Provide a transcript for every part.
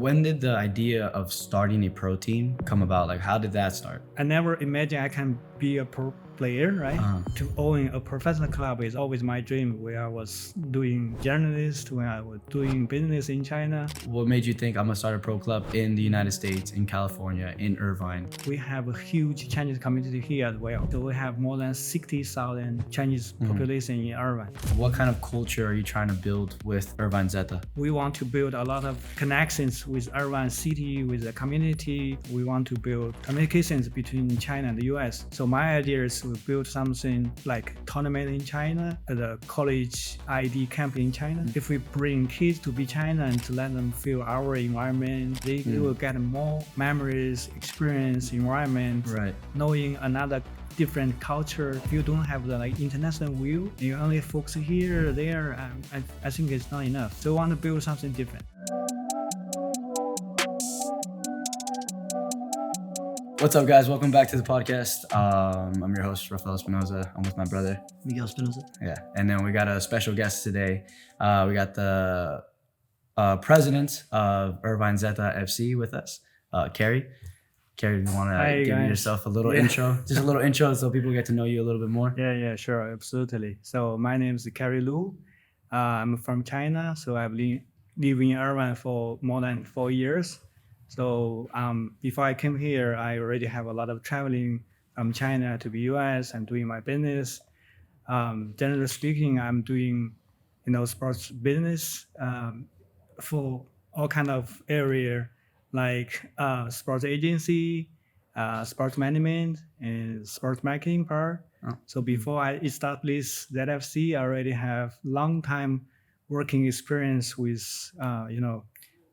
When did the idea of starting a pro team come about? Like, how did that start? I never imagined I can be a pro player, right? To own a professional club is always my dream. When I was doing journalist, when I was doing business in China. What made you think I'm gonna start a pro club in the United States, in California, in Irvine? We have a huge Chinese community here as well. So we have more than 60,000 Chinese population in Irvine. What kind of culture are you trying to build with Irvine Zeta? We want to build a lot of connections with Irvine city, with the community. We want to build communications between China and the US. So my idea is to build something like tournament in China, the college ID camp in China. If we bring kids to be China and to let them feel our environment, they will get more memories, experience, environment, Right. knowing another different culture. If you don't have the international view, you only focus here, there, I think it's not enough. So I want to build something different. What's up, guys? Welcome back to the podcast. I'm your host, Rafael Espinoza. I'm with my brother, Miguel Espinoza. Yeah. And then we got a special guest today. We got the president of Irvine Zeta FC with us, Carrie. Carrie, you want to give yourself a little intro? Just a little intro so people get to know you a little bit more. Yeah, sure, absolutely. So my name is Cary Lyu. I'm from China, so I've lived in Irvine for more than 4 years. So before I came here, I already have a lot of traveling from China to the US and doing my business. Generally speaking, I'm doing, sports business for all kind of area like sports agency, sports management, and sports marketing part. So before I established ZFC, I already have long time working experience with,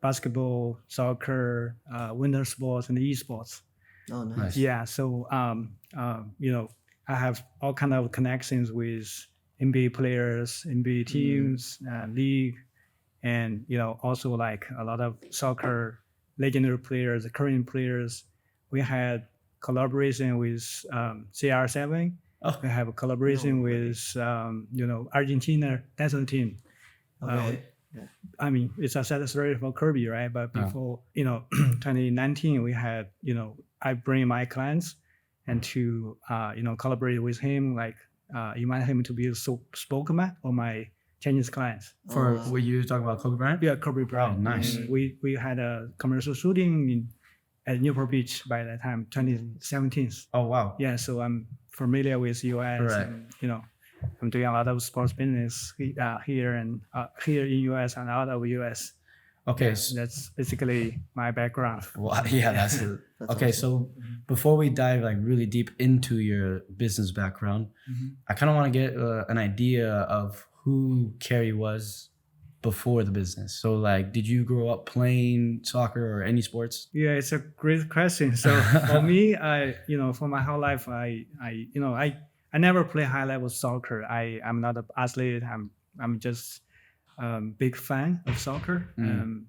basketball, soccer, winter sports, and esports. Oh, nice. Yeah, so I have all kind of connections with NBA players, NBA teams, league, and also like a lot of soccer legendary players, current players. We had collaboration with CR7. We have a collaboration with Argentina national team. Okay. I mean, it's a success story for Kirby, right? But before, 2019, we had, I bring my clients and to, collaborate with him, like invite him to be a spokesman for my Chinese clients. For what you talking about, Kobe Bryant? Yeah, Kobe Bryant. Oh, nice. We had a commercial shooting at Newport Beach by that time, 2017. Oh, wow. Yeah, so I'm familiar with US. Right. And, I'm doing a lot of sports business here in US and out of US. Okay. That's basically my background. Well, yeah, that's it. Okay, awesome. so before we dive like really deep into your business background, I kind of want to get an idea of who Carrie was before the business. So like, did you grow up playing soccer or any sports? Yeah, it's a great question. So for me, for my whole life, I never play high level soccer. I'm not an athlete. I'm just big fan of soccer.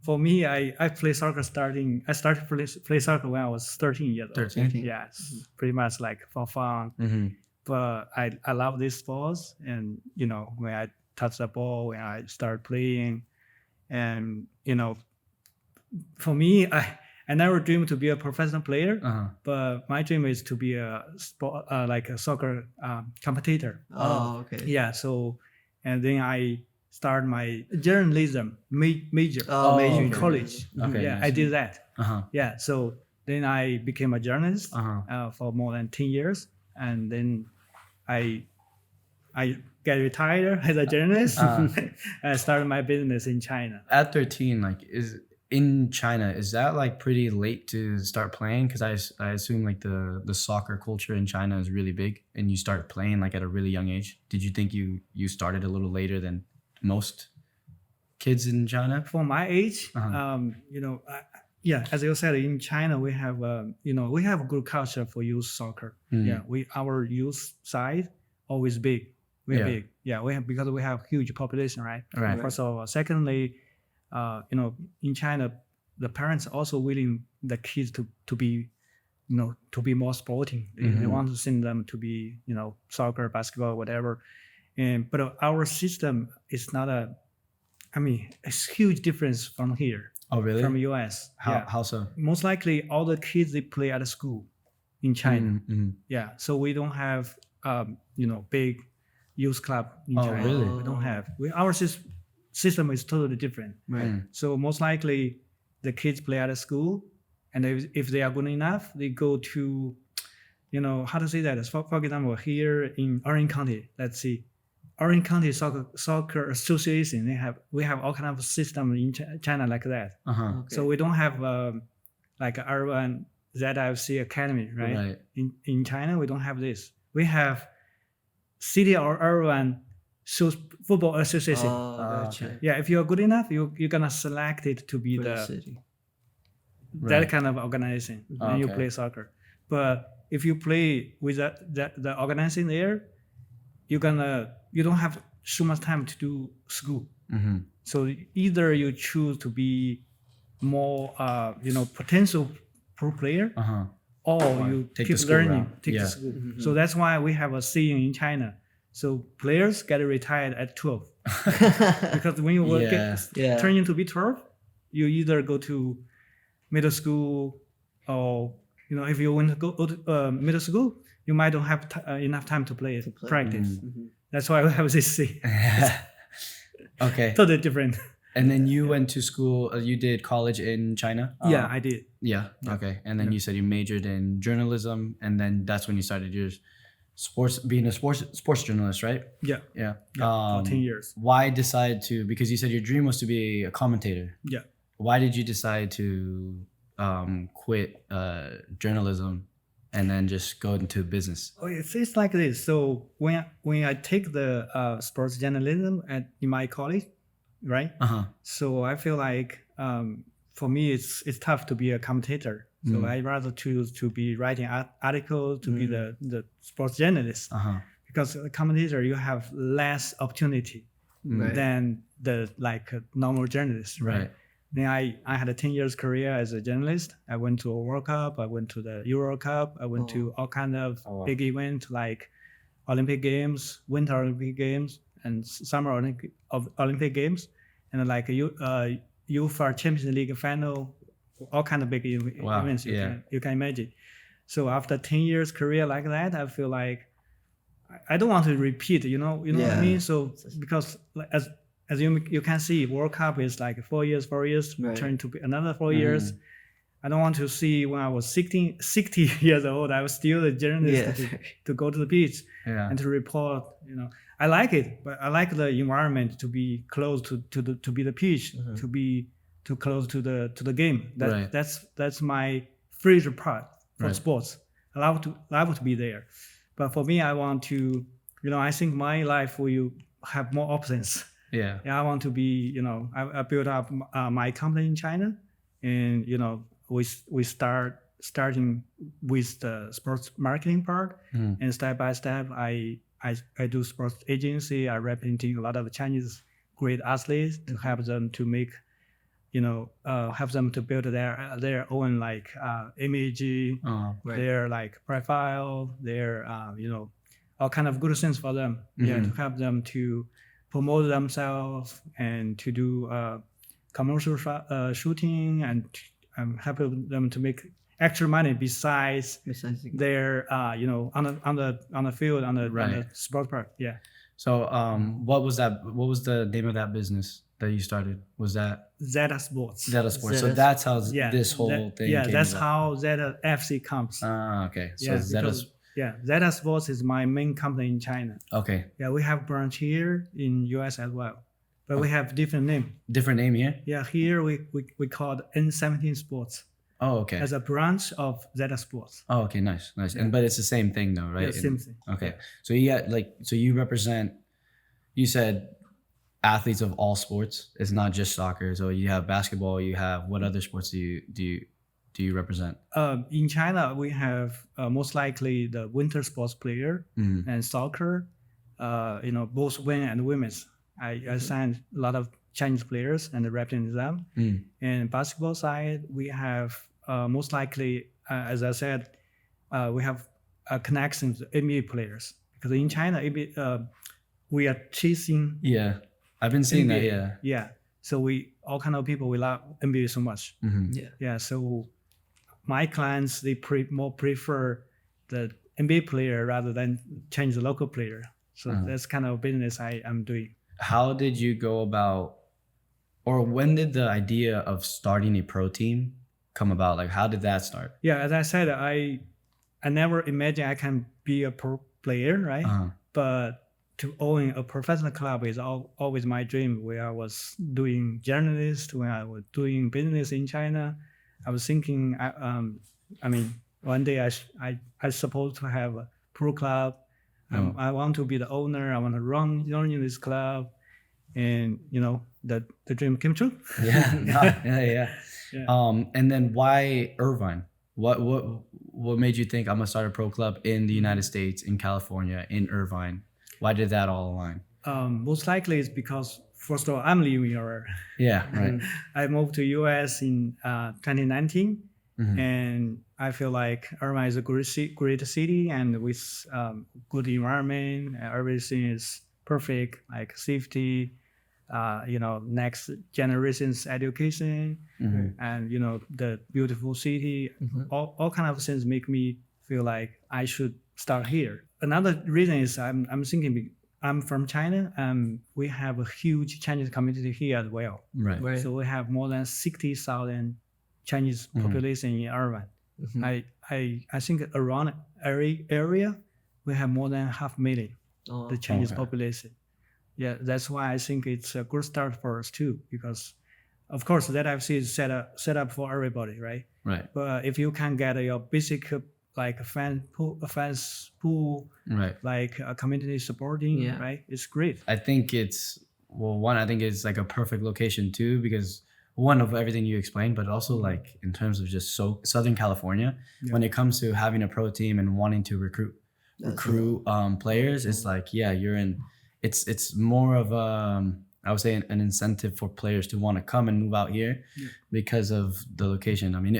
For me, I play soccer I started to play soccer when I was 13 years old. 13? Yeah, it's pretty much like for fun. But I love these sports, and when I touch the ball, when I start playing, and for me, I never dreamed to be a professional player, but my dream is to be a sport like a soccer competitor. Oh, okay. Yeah, so and then I start my journalism major Major in college. Okay, Yeah, nice. I did that. Uh-huh. Yeah, so then I became a journalist for more than 10 years, and then I get retired as a journalist. I started my business in China. At 13, like in China, is that like pretty late to start playing? Because I assume like the soccer culture in China is really big, and you start playing like at a really young age. Did you think you started a little later than most kids in China? For my age, as you said, in China we have we have a good culture for youth soccer. Yeah, our youth side always big. We're big. Yeah, because we have huge population, right? Right. First of all, secondly, in China, the parents also willing the kids to be, to be more sporting. They want to send them to be, soccer, basketball, whatever. But our system is not a I mean, it's huge difference from here. Oh, really? from US. How so? Most likely, all the kids they play at school in China. Mm-hmm. Yeah, so we don't have big youth club in Oh, China. really? We don't have. Our system is totally different. Right. So most likely, the kids play at a school, and if they are good enough, they go to, how to say that? For example, here in Orange County, let's see, Orange County Soccer Association. We have all kind of system in China like that. Uh-huh. Okay. So we don't have like Irvine Zeta FC Academy, right? Right. In China, we don't have this. We have City or Irvine Football Association. Oh, gotcha. Okay. Yeah, if you're good enough, you're gonna select it to be For the the city. that Right. kind of organization when you Okay. play soccer. But if you play with the organization there, you don't have so much time to do school. Mm-hmm. So either you choose to be more potential pro player, Uh-huh. or Or you take keep the school learning, route. take Yeah. the school. So that's why we have a saying in China. So players get retired at 12 because when you Yeah. turn into be 12, you either go to middle school, or if you want to go to middle school, you might don't have enough time to play practice. Mhm. That's why we have this saying. Okay. Totally different. And then you went to school. You did college in China. Yeah, I did. Yeah. Okay. And then you said you majored in journalism, and then that's when you started your being a sports journalist, right? Yeah, Yeah. for 10 years. Why decide to? Because you said your dream was to be a commentator. Yeah. Why did you decide to quit journalism and then just go into business? Oh, it's like this. So when I take the sports journalism in my college, right? Uh-huh. So I feel like for me it's tough to be a commentator. So I rather choose to be writing articles, to be the sports journalist, Uh-huh. because a commentator you have less opportunity Right. than the normal journalist, right? Right. Then I had a 10 years career as a journalist. I went to a World Cup, I went to the Euro Cup, I went to all kind of big events like Olympic Games, Winter Olympic Games, and Summer Olympic Games, and like UEFA Champions League final, all kind of big Wow, events yeah. you can imagine. So after 10 years career like that, I feel like I don't want to repeat, you know what I Yeah. mean? So because as you can see, World Cup is like 4 years, Right. turn to be another 4 years. I don't want to see when I was 60 years old, I was still a journalist Yeah. to go to the beach Yeah. and to report. I like it, but I like the environment to be close to be the pitch, to be too close to the game. Right. That's my favorite part for Right. sports. I love to be there. But for me, I want to, I think my life will have more options. Yeah. Yeah, I want to be, I built up my company in China, and we starting with the sports marketing part, and step by step, I do sports agency. I representing a lot of Chinese great athletes to help them to make, help them to build their own image, Right. their profile, their all kind of good things for them. Yeah, to help them to promote themselves and to do commercial shooting, and help them to make extra money besides Precisely. their on the field on the Right. sport part. Yeah, So what was that? What was the name of that business that you started? Was that Zeta Sports. Zeta Sports? So Zeta- that's how Yeah, this whole thing. Yeah, came that's about. how Zeta FC comes. Okay. So Yeah, Zeta's. because- Zeta Sports is my main company in China. Okay. Yeah, we have branch here in US as well, but we have different name. Different name here. Yeah, here we call it N17 Sports Oh, okay. as a branch of Zeta Sports. Oh, okay. Nice, nice. And but it's the same thing though, right? Yeah, same thing. Okay. So you got so you represent. You said athletes of all sports. It's not just soccer. So you have basketball. You have what other sports do you represent? In China, we have most likely the winter sports player Mm. and soccer. Both men and women's. I signed a lot of Chinese players and represent them. Mm. And basketball side, we have most likely, as I said, we have connections to NBA players, because in China, we are chasing Yeah, I've been seeing that. NBA. Yeah. Yeah. So we all kind of people we love NBA so much. Yeah. Yeah. So my clients they more prefer the NBA player rather than change the local player. So that's kind of business I am doing. How did you go about, or when did the idea of starting a pro team come about? Like, how did that start? Yeah, as I said, I never imagined I can be a pro player, right? But to own a professional club is always my dream. When I was doing journalist, when I was doing business in China, I was thinking, I mean, one day I supposed to have a pro club. I want to be the owner. I want to run in this club, and the dream came true. Yeah. And then why Irvine? What made you think I'm gonna start a pro club in the United States, in California, in Irvine? Why did that all align? Most likely it's because first of all I'm living here. Yeah, right. I moved to US in 2019, and I feel like Irvine is a great city, and with good environment, everything is perfect, like safety, next generation's education, and the beautiful city. All kind of things make me feel like I should start here. Another reason is I'm thinking I'm from China, and we have a huge Chinese community here as well. Right. So we have more than 60,000 Chinese population in Irvine. I think around area we have more than 500,000 the Chinese population. Yeah, that's why I think it's a good start for us too, because of course Zeta FC is set up for everybody, right? Right. But if you can get your basic like a fans pool, right, like a community supporting, right? It's great. I think it's like a perfect location too, because one of everything you explained, but also like in terms of just Southern California, when it comes to having a pro team and wanting to recruit players, it's like you're in. It's more of I would say an incentive for players to want to come and move out here because of the location. I mean,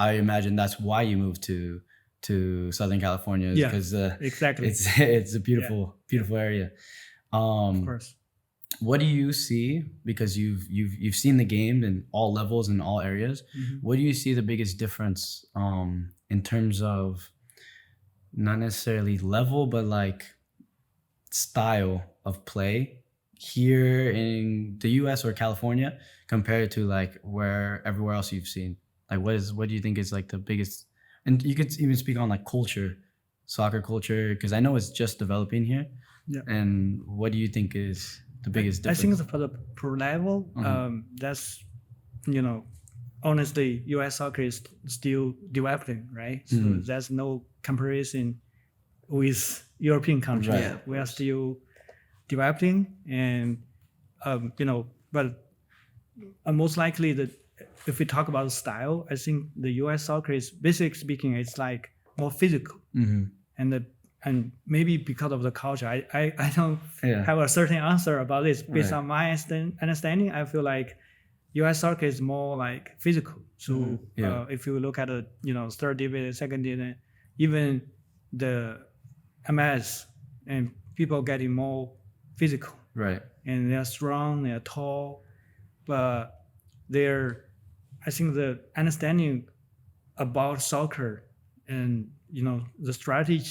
I imagine that's why you moved to Southern California, because exactly it's a beautiful area. Of course. What do you see, because you've seen the game in all levels and all areas? What do you see the biggest difference in terms of not necessarily level, but like style of play here in the US or California compared to like everywhere else you've seen? Like what do you think is like the biggest, and you could even speak on like soccer culture, because I know it's just developing here. And what do you think is the biggest difference? I think for the pro level, that's honestly US soccer is still developing, right? So there's no comparison with European countries. Right. We are still developing, and but most likely if we talk about style, I think the US soccer is, basically speaking, it's like more physical, and maybe because of the culture, I don't have a certain answer about this. Based on my understanding, I feel like US soccer is more like physical. So if you look at third division, second division, even the MLS, and people getting more physical, right? And they're strong, they're tall, but I think the understanding about soccer and the strategy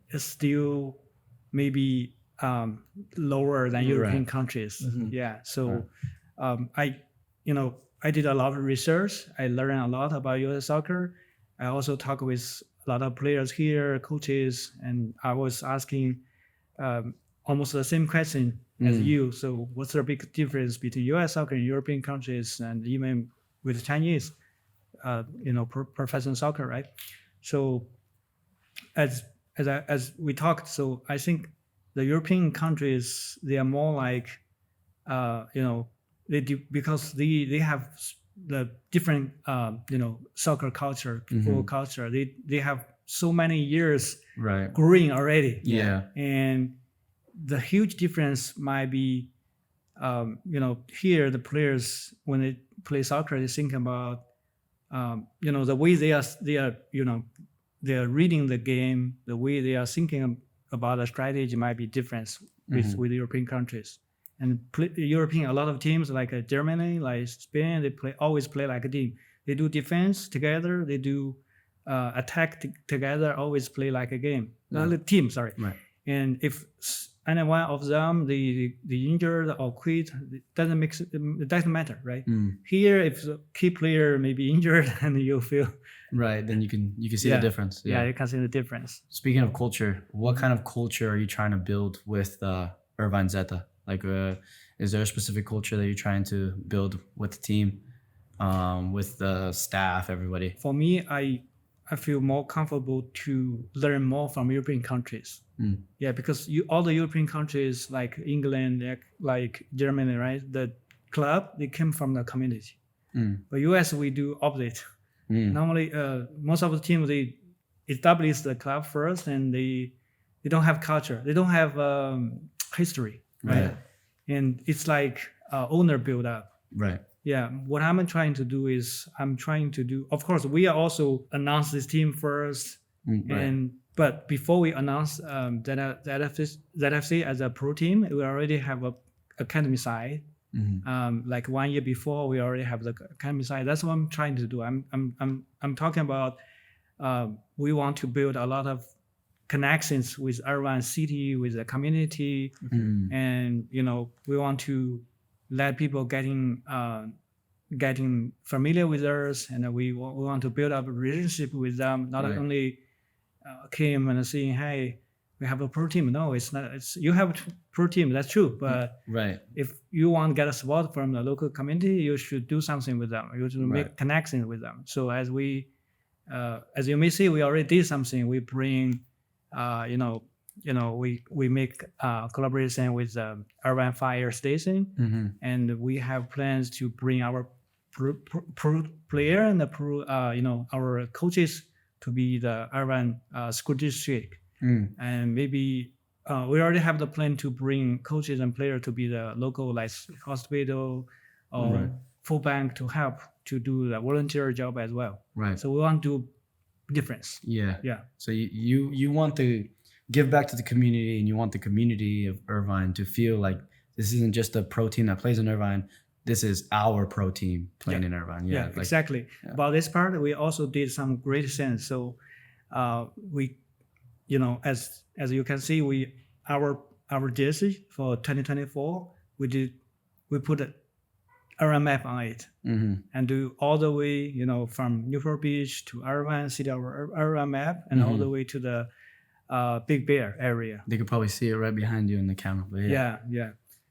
is still maybe lower than European countries. So I did a lot of research. I learned a lot about US soccer. I also talked with a lot of players here, coaches, and I was asking almost the same question as you. So what's the big difference between US soccer and European countries, and even with Chinese, professional soccer, right? So as we talked, so I think the European countries, they are more like, because they have the different, soccer culture, football culture. They have so many years growing already. And the huge difference might be, here the players, when they play soccer, they think about, the way they are reading the game, the way they are thinking about the strategy might be different with European countries. And European, a lot of teams like Germany, like Spain, they always play like a team. They do defense together. They do attack together. Always play like a game. The team, sorry. Right. And if any one of them they injured or quit, it doesn't matter, right? Here, if the key player may be injured and you feel Right, then you can see the difference. Yeah, you can see the difference. Speaking of culture, what kind of culture are you trying to build with Irvine Zeta? Like, is there a specific culture that you're trying to build with the team, with the staff, everybody? For me, I feel more comfortable to learn more from European countries. Yeah, because all the European countries like England, like Germany, right? The club, they came from the community. But US, we do opposite. Normally, most of the teams, they establish the club first and they don't have culture. They don't have history, right? And it's like owner build up. Right. Yeah, what I'm trying to do, of course, we are also announce this team first. But before we announce ZFC as a pro team, we already have a academy side. Like 1 year before, we already have the academy side. That's what I'm trying to do. I'm talking about we want to build a lot of connections with Irvine City, with the community, and we want to let people getting familiar with us, and we want to build up a relationship with them. Not only came and saying, "Hey, we have a pro team." No, it's not. You have a pro team. That's true, but if you want to get a support from the local community, you should do something with them. You should make connections with them. So as you may see, we already did something. We bring, we make collaboration with Irvine Fire Station, and we have plans to bring our pro player and the pro, our coaches to be the Irvine school district, and maybe we already have the plan to bring coaches and players to be the local like hospital or food bank to help to do the volunteer job as well. Right. So we want to do difference. Yeah. So you want to give back to the community, and you want the community of Irvine to feel like this isn't just a pro team that plays in Irvine. This is our pro team playing in Irvine. Exactly. About this part, we also did some great things. So we, as you can see, our jersey for 2024, we put an Irvine map on it, and do all the way, from Newport Beach to Irvine, see our Irvine map, and all the way to the Big Bear area. They could probably see it right behind you in the camera. But yeah.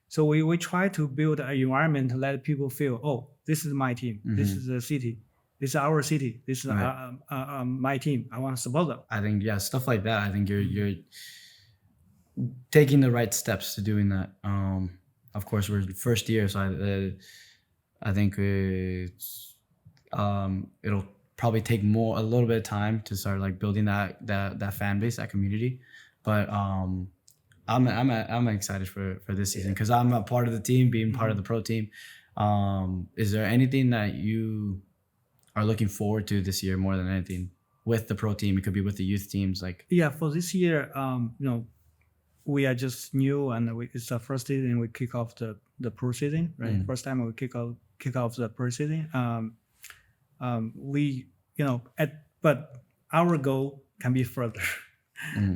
So we try to build an environment to let people feel, oh, this is my team. This is the city. This is our city. This is my team. I want to support them. I think stuff like that. I think you're taking the right steps to doing that. Of course, we're the first year, so I think it'll probably take a little bit of time to start like building that fan base, that community. But I'm excited for this season because I'm a part of the team, being part of the pro team. Is there anything that you are looking forward to this year more than anything with the pro team? It could be with the youth teams, like for this year, we are just new, and it's the first season we kick off the pro season, right? First time we kick off the pro season. But our goal can be further.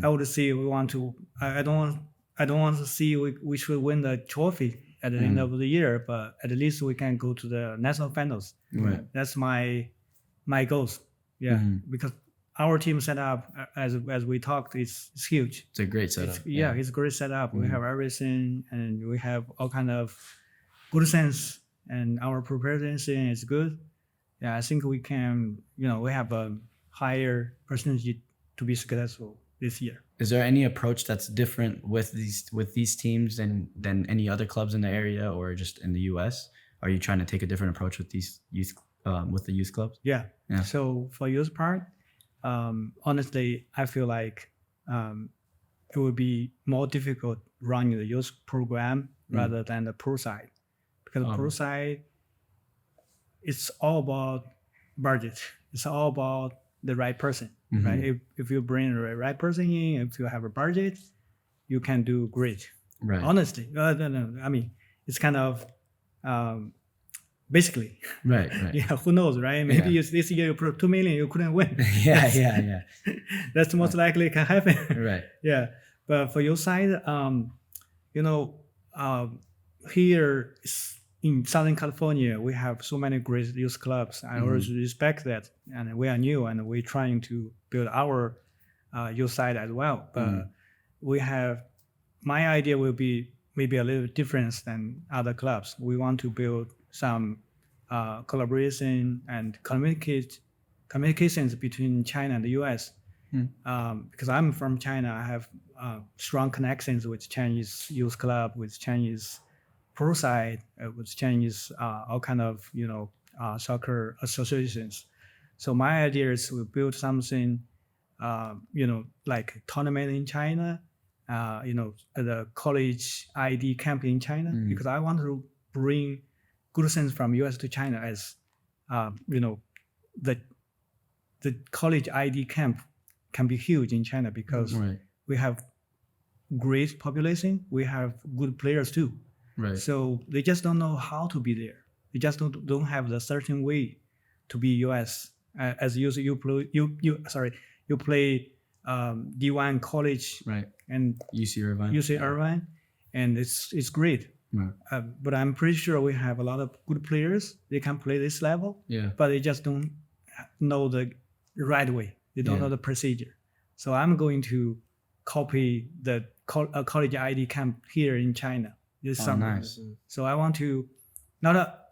I would say I don't want to see we should win the trophy at the end of the year, but at least we can go to the national finals. Right. That's my goals. Yeah, because our team setup, as we talked, is huge. It's a great setup. It's a great setup. We have everything, and we have all kind of good sense, and our preparation is good. Yeah, I think we can. We have a higher percentage to be successful this year. Is there any approach that's different with these teams than any other clubs in the area or just in the US? Are you trying to take a different approach with these youth with the youth clubs? Yeah. So for youth part, honestly, I feel like it would be more difficult running the youth program rather than the pro side, because the pro side, it's all about budget. It's all about the right person, right? If you bring the right person in, if you have a budget, you can do great. Right. Honestly, I mean, it's kind of basically. Right. Yeah, who knows, right? Maybe Yeah. this year you put 2 million, you couldn't win. Yeah. That's most likely can happen. Right. Yeah, but for your side, you know, here in Southern California, we have so many great youth clubs. I always respect that, and we are new, and we're trying to build our youth side as well. But we have, my idea will be maybe a little different than other clubs. We want to build some collaboration and communications between China and the U.S. Because I'm from China, I have strong connections with Chinese youth club, with Chinese pro side, with Chinese all kind of soccer associations. So my idea is we build something, like tournament in China, the college ID camp in China, because I want to bring good things from US to China as, the college ID camp can be huge in China because we have great population, we have good players too. Right. So they just don't know how to be there. They just don't have the certain way to be US. As you play D1 college, Right. and UC Irvine, and it's great. Right. But I'm pretty sure we have a lot of good players. They can play this level, but they just don't know the right way. They don't know the procedure. So I'm going to copy the college ID camp here in China this summer. Nice. So I want to not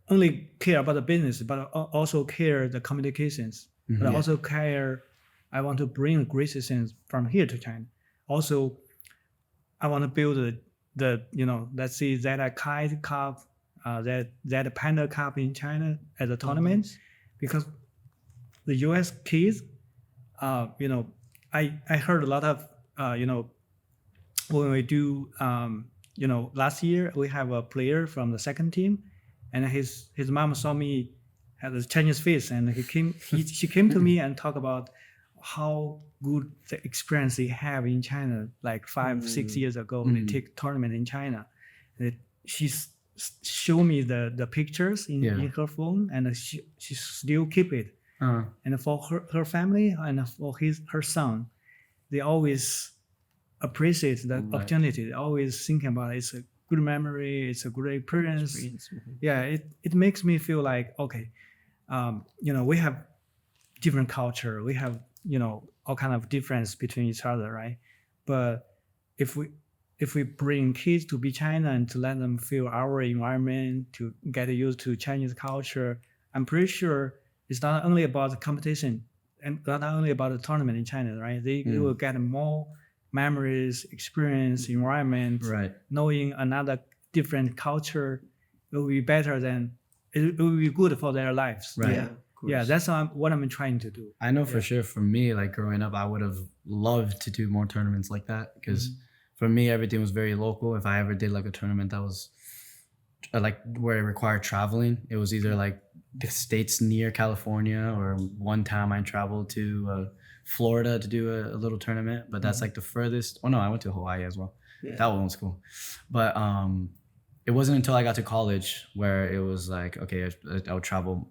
only care about the business, but also care the communications. But also care, I want to bring great things from here to China. Also, I want to build let's see Zeta Kite Cup, Zeta Panda Cup in China as a tournament, because the US kids, I heard a lot of, when we do, last year we have a player from the second team, and his mom saw me had a Chinese face, and she came to me and talked about how good the experience they have in China, like 5-6 years ago when they take tournament in China. She showed me the pictures in her phone, and she still keep it. And for her family and for her son, they always appreciate the opportunity. They always thinking about it. It's a good memory. It's a great experience. Yeah, it makes me feel like, okay, we have different culture. We have, all kind of difference between each other, right? But if we bring kids to be China and to let them feel our environment, to get used to Chinese culture, I'm pretty sure it's not only about the competition and not only about the tournament in China, right? They will get more memories, experience, environment, knowing another different culture. It will be better than, it will be good for their lives. Right. Yeah, that's what I'm trying to do. I know for sure for me, like growing up, I would have loved to do more tournaments like that, because for me, everything was very local. If I ever did like a tournament that was like where it required traveling, it was either like the states near California, or one time I traveled to Florida to do a little tournament, but that's like the furthest. Oh no, I went to Hawaii as well. That one was cool. But it wasn't until I got to college where it was like, okay, I would travel.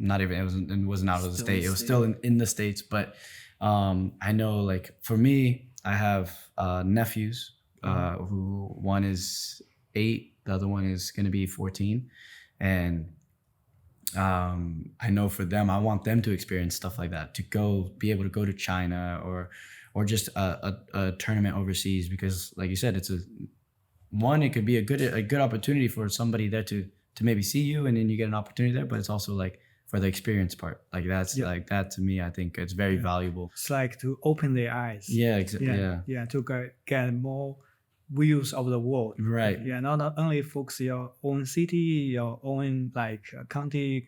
Not even, it wasn't out of the state. It was still in the States. But I know, like, for me, I have nephews who one is 8, the other one is going to be 14. And I know for them, I want them to experience stuff like that, to be able to go to China or just a tournament overseas, because like you said, it could be a good opportunity for somebody there to maybe see you, and then you get an opportunity there, but it's also like for the experience part, like that's like that to me, I think it's very valuable. It's like to open their eyes. Yeah, exactly. Yeah, to get more views of the world. Right. Yeah, not only focus your own city, your own like country,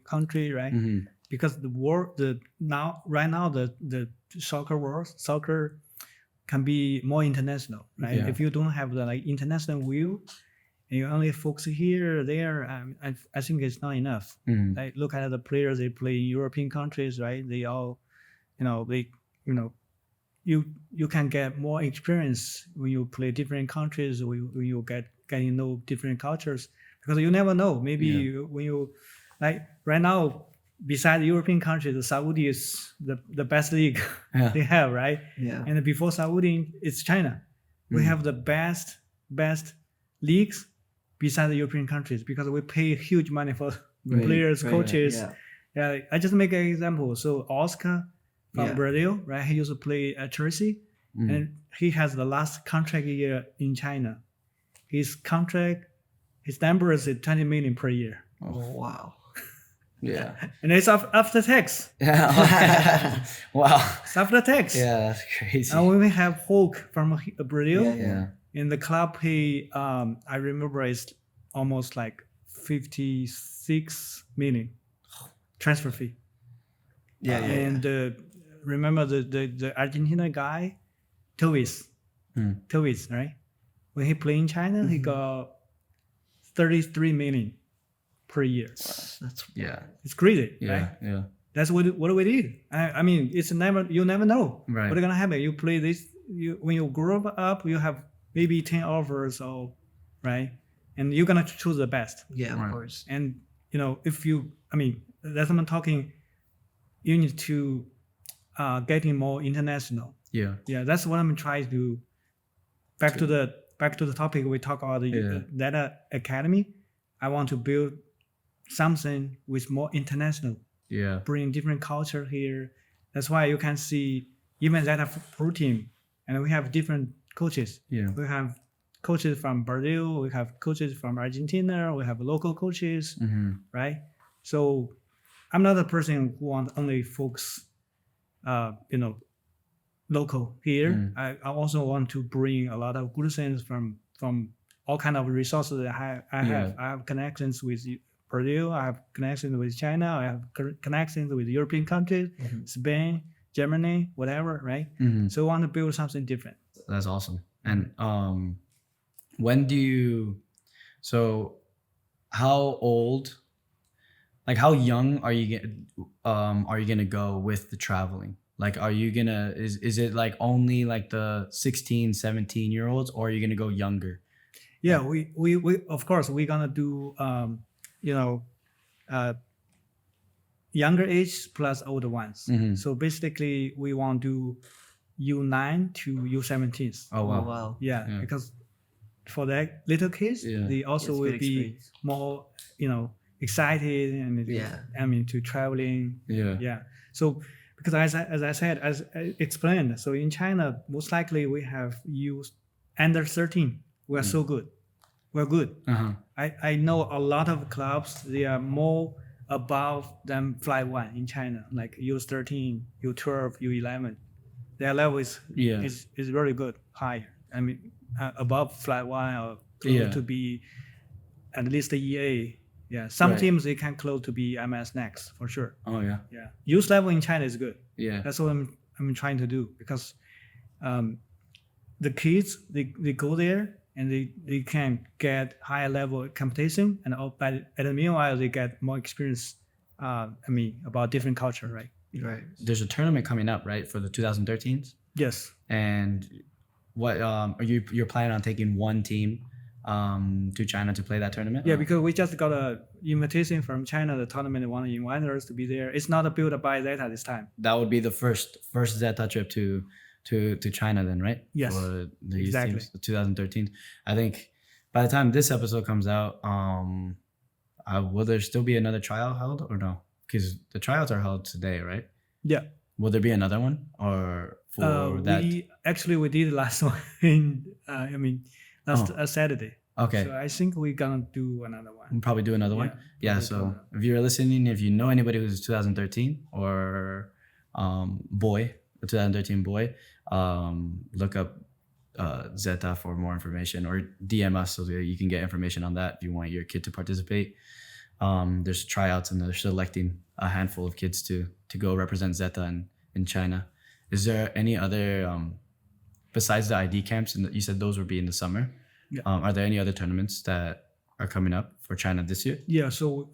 right? Because the world, right now the soccer can be more international, right? If you don't have the like international view, and you only focus here, there, I think it's not enough. Like look at the players they play in European countries, right? They all, you can get more experience when you play different countries. When you get getting to know different cultures, because you never know. Maybe when you like right now, beside European countries, the Saudi is the best league they have, right? Yeah. And before Saudi, it's China. We have the best leagues beside the European countries because we pay huge money for players, coaches. Yeah, I just make an example. So Oscar from Brazil, right? He used to play at Chelsea, and he has the last contract year in China. His number is 20 million per year. Oh, wow. Yeah. And it's after tax. Yeah. Wow. It's after tax. Yeah, that's crazy. And we have Hulk from Brazil. Yeah. In the club, he I remember it's almost like 56 million transfer fee. And remember the Argentina guy, Tovis, right? When he played in China, he got 33 million per year. That's It's crazy, right? Yeah. That's what we did. I mean, you never know Right. what's gonna happen. You play this. When you grow up, you have maybe 10 offers, or right, and you're gonna choose the best. Yeah, of course. And if that's what I'm talking. You need to getting more international. Yeah. That's what I'm trying to do. Back to the topic we talk about the data academy. I want to build something with more international. Yeah. Bring different culture here. That's why you can see even Zeta pro team, and we have different coaches. Yeah. We have coaches from Brazil. We have coaches from Argentina. We have local coaches, right? So I'm not a person who wants only focus, local here. I also want to bring a lot of good things from all kind of resources that I have. I have connections with Brazil. I have connections with China. I have connections with European countries, Spain, Germany, whatever, right? So I want to build something different. That's awesome. And when do you? So, how old? Like, how young are you gonna go with the traveling? Like, are you gonna is it like only like the 16, 17-year-olds, or are you gonna go younger? Yeah, we of course we're gonna do younger age plus older ones. So basically we want to do U9 to U17s. Oh wow. Wow. Yeah, because for that little kids, they also It's will good be experience. more excited and to traveling. Yeah. So because as I explained, so in China most likely we have used under 13. We are so good. We're good. I know a lot of clubs, they are more above than Fly 1 in China, like U13, U12, U11. Their level is really good, higher. I mean, above Fly 1 or close to be at least the EA. Yeah, some teams they can close to be MS next for sure. Oh yeah. Yeah, youth level in China is good. Yeah. That's what I'm trying to do, because the kids they go there and they can get higher level competition, and at the meanwhile they get more experience. About different culture, right? Right. There's a tournament coming up, right, for the 2013s. Yes. And what are you're planning on taking one team to China to play that tournament? Yeah, because we just got a invitation from China. The tournament want to invite us to be there. It's not built by Zeta this time. That would be the first Zeta trip to China then, right? Yes, for the youth exactly. teams, the 2013. I think by the time this episode comes out, will there still be another trial held or no? Because the tryouts are held today, right? Yeah. Will there be another one or for that? We did last one in last Saturday. Okay. So I think we're gonna do another one. We'll probably do another one. Yeah. So if you're listening, if you know anybody who's 2013 or a 2013 boy, look up Zeta for more information, or DM us so that you can get information on that if you want your kid to participate. There's tryouts and they're selecting a handful of kids to go represent Zeta in China. Is there any other besides the ID camps, and you said those would be in the summer? Yeah. Are there any other tournaments that are coming up for China this year? Yeah. So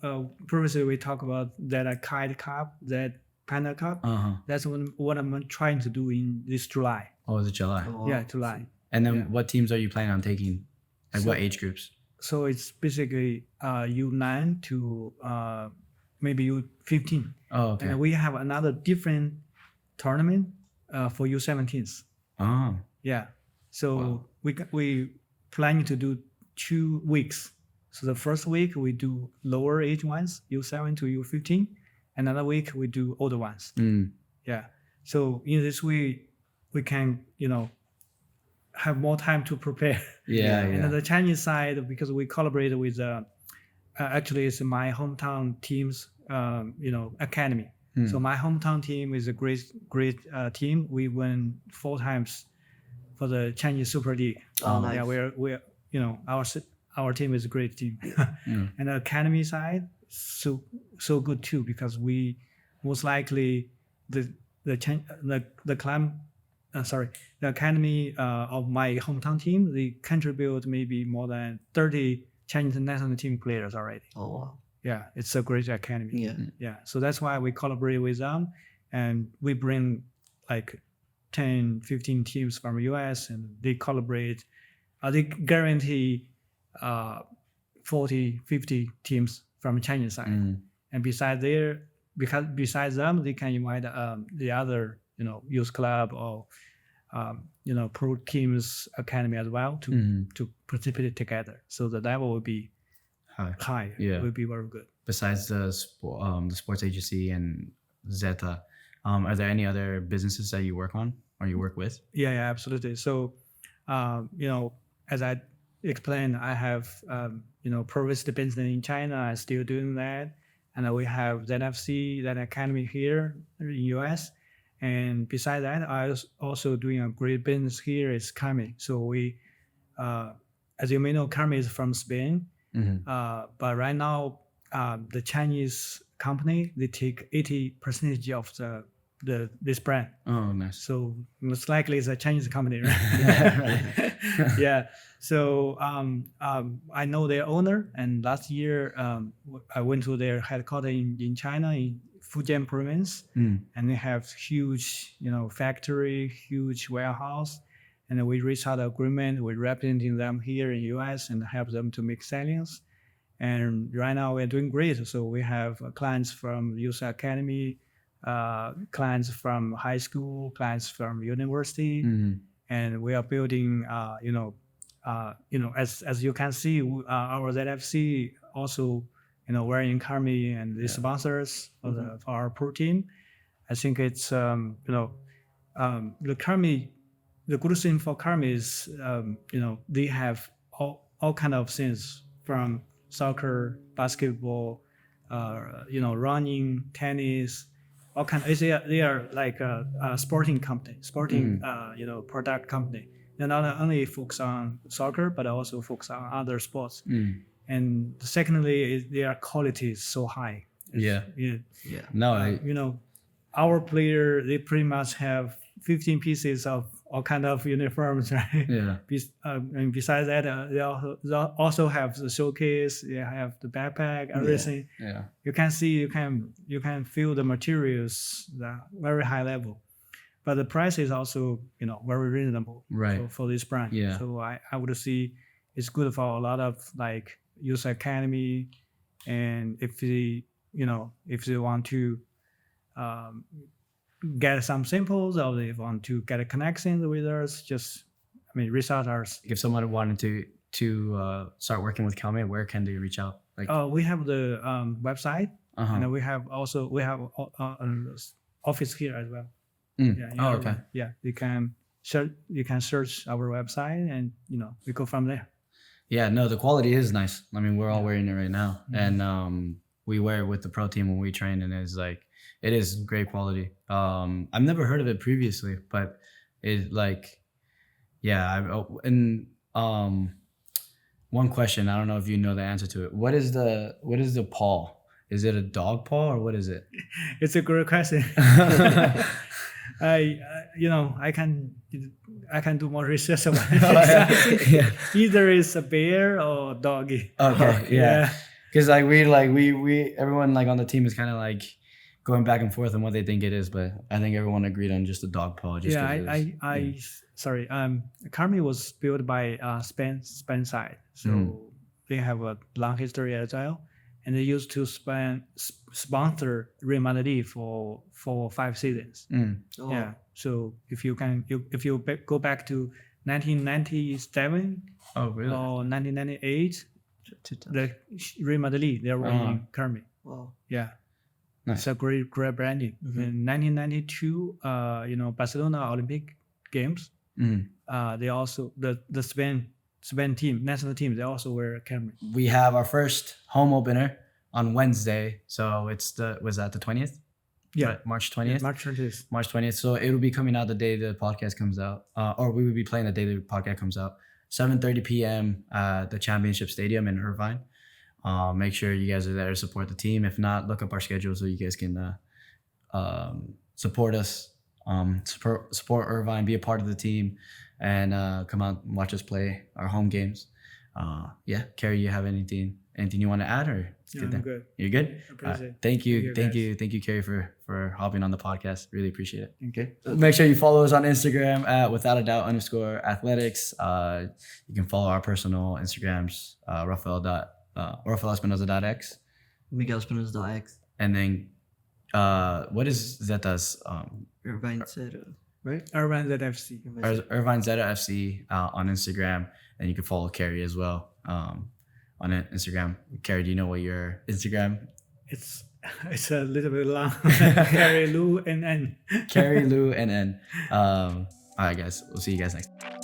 previously we talked about that Kite Cup, that Panda Cup. That's what I'm trying to do in this July. Oh, is it July? Oh, Yeah, July. And then what teams are you planning on taking Like what age groups? So it's basically U9 to maybe U15. Oh, okay. And we have another different tournament for U17s. Oh, Yeah. So Wow. we planning to do 2 weeks. So the first week we do lower age ones, U7 to U15. Another week we do older ones. Yeah. So in this way, we can, have more time to prepare. yeah, And yeah. on the Chinese side, because we collaborate with, actually it's my hometown team's, academy. So my hometown team is a great team. We won 4 times for the Chinese Super League. Oh, nice. Yeah, we're our team is a great team. And the academy side, so good too, because we most likely the academy of my hometown team, they contribute maybe more than 30 Chinese national team players already. Oh, wow. Yeah, it's a great academy. Yeah. Yeah, so that's why we collaborate with them, and we bring like 10, 15 teams from US, and they collaborate. They guarantee 40, 50 teams from Chinese side. And besides them, they can invite the other, youth club or pro teams academy as well to participate together. So the level will be high. Yeah. Will be very good. Besides the sports agency and Zeta, are there any other businesses that you work on or you work with? Yeah, absolutely. So, as I explained, I have, pro-registered business in China. I'm still doing that. And we have ZFC, that academy here in US. And besides that, I was also doing a great business here is Carrie. So we, as you may know, Carrie is from Spain. But right now, the Chinese company, they take 80% of this brand. Oh, nice. So most likely it's a Chinese company, right? Yeah, right. Yeah. So I know their owner, and last year I went to their headquarters in China, in Fujian province, and they have huge, factory, huge warehouse, and we reached out an agreement with representing them here in US and help them to make sales. And right now we're doing great. So we have clients from Youth Academy, clients from high school, clients from university, and we are building, as you can see, our ZFC also, we're in Carmi and the sponsors for our pro team. I think it's, the Carmi, the good thing for Carmi is, they have all kind of things from soccer, basketball, running, tennis, all kind. They are like a sporting company, product company. They not only focus on soccer, but also focus on other sports. And secondly, their quality is so high. Yeah. No, our player, they pretty much have 15 pieces of all kind of uniforms, right? Yeah. And besides that, they also have the showcase. They have the backpack, everything. Yeah. You can see, you can feel the materials, the very high level, but the price is also very reasonable, right, for this brand. Yeah. So I would see it's good for a lot of like youth academy, and if they want to get some samples, or they want to get a connection with us, reach out us. If someone wanted to start working with Calme, where can they reach out? Like, we have the website, and we have an office here as well. Yeah. Okay. Yeah, you can search our website, and we go from there. Yeah, no, the quality is nice. I mean, we're all wearing it right now, and we wear it with the pro team when we train, and it's like, it is great quality. I've never heard of it previously, but it one question, I don't know if you know the answer to it. What is the paw? Is it a dog paw or what is it? It's a great question. I can do more research about it. Yeah. Either it's a bear or doggy. Okay, yeah. Because we everyone like on the team is kind of like going back and forth on what they think it is, but I think everyone agreed on just the dog paw. Just Yeah, 'cause it was- sorry. Carmi was built by Spain side, so they have a long history as well, and they used to sponsor Real Madrid for 5 seasons. Oh, Yeah, so if you go back to 1997 Oh, really? or 1998, 2000. the Real Madrid they're running Carmi. Wow. Yeah. Nice. It's a great branding. In 1992, Barcelona Olympic Games, they also the Spain team, national team, they also wear Camry. We have our first home opener on Wednesday, so it's was that the 20th? Yeah, Right, March 20th. March 20th. March 20th. So it'll be coming out the day the podcast comes out, or we will be playing the day the podcast comes out. 7:30 p.m. at the Championship Stadium in Irvine. Make sure you guys are there to support the team. If not, look up our schedule so you guys can support us, support Irvine, be a part of the team, and come out and watch us play our home games. Yeah, Carrie, you have anything you want to add, or Yeah, I'm good. You're good. Appreciate it. Thank you, Thank you, thank you, Carrie, for hopping on the podcast. Really appreciate it. Okay. Make sure you follow us on Instagram at without-a-doubt_athletics. You can follow our personal Instagrams, Rafael Espinoza.x. Miguel Espinoza.x. And then what is Zeta's Irvine Zeta, right? Irvine Zeta FC. Irvine Zeta FC on Instagram, and you can follow Carrie as well on Instagram. Carrie, do you know what your Instagram? It's a little bit long. Cary Lyu and N. Cary Lyu and N. All right, guys, we'll see you guys next time.